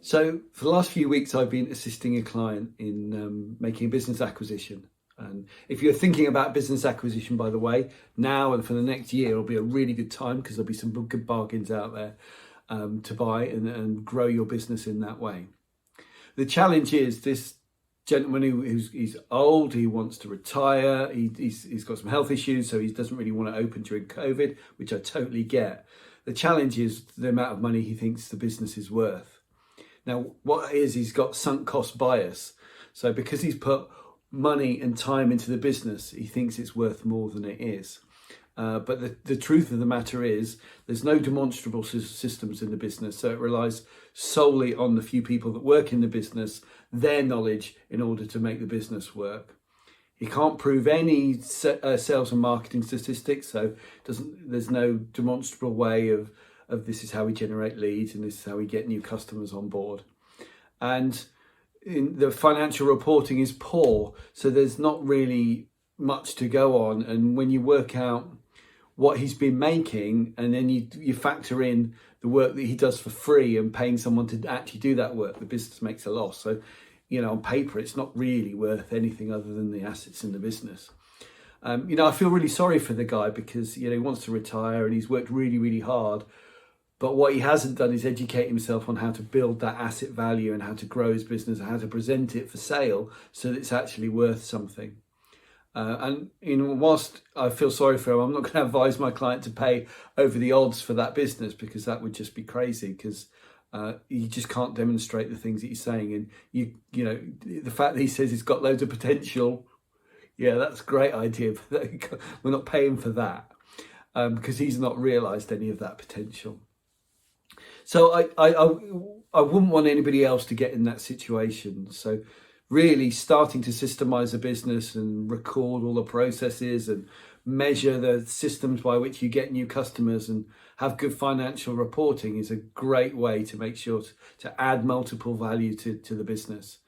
So for the last few weeks, I've been assisting a client in making a business acquisition. And if you're thinking about business acquisition, by the way, now and for the next year, it'll be a really good time because there'll be some good bargains out there to buy and grow your business in that way. The challenge is this gentleman he's old, he wants to retire, he's got some health issues, so he doesn't really want to open during COVID, which I totally get. The challenge is the amount of money he thinks the business is worth. Now, what it is, he's got sunk cost bias. So because he's put money and time into the business, he thinks it's worth more than it is. But the truth of the matter is there's no demonstrable systems in the business. So it relies solely on the few people that work in the business, their knowledge in order to make the business work. He can't prove any sales and marketing statistics. So there's no demonstrable way of this is how we generate leads and this is how we get new customers on board. And the financial reporting is poor, so there's not really much to go on. And when you work out what he's been making and then you factor in the work that he does for free and paying someone to actually do that work, the business makes a loss. So, on paper, it's not really worth anything other than the assets in the business. I feel really sorry for the guy because, he wants to retire and he's worked really, really hard. But what he hasn't done is educate himself on how to build that asset value and how to grow his business and how to present it for sale so that it's actually worth something. Whilst I feel sorry for him, I'm not going to advise my client to pay over the odds for that business because that would just be crazy because you just can't demonstrate the things that he's saying. And the fact that he says he's got loads of potential, yeah, that's a great idea, but we're not paying for that because he's not realised any of that potential. So I wouldn't want anybody else to get in that situation. So really starting to systemize a business and record all the processes and measure the systems by which you get new customers and have good financial reporting is a great way to make sure to add multiple value to the business.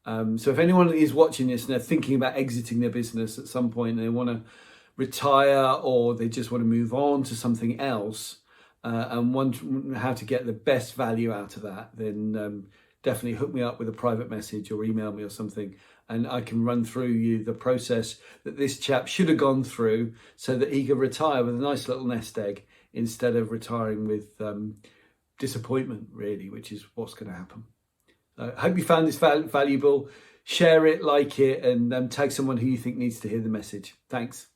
So if anyone is watching this and they're thinking about exiting their business at some point and they want to retire or they just want to move on to something else, and want how to get the best value out of that, then definitely hook me up with a private message or email me or something, and I can run through you the process that this chap should have gone through so that he could retire with a nice little nest egg instead of retiring with disappointment, really, which is what's going to happen. I hope you found this valuable. Share it, like it, and tag someone who you think needs to hear the message. Thanks.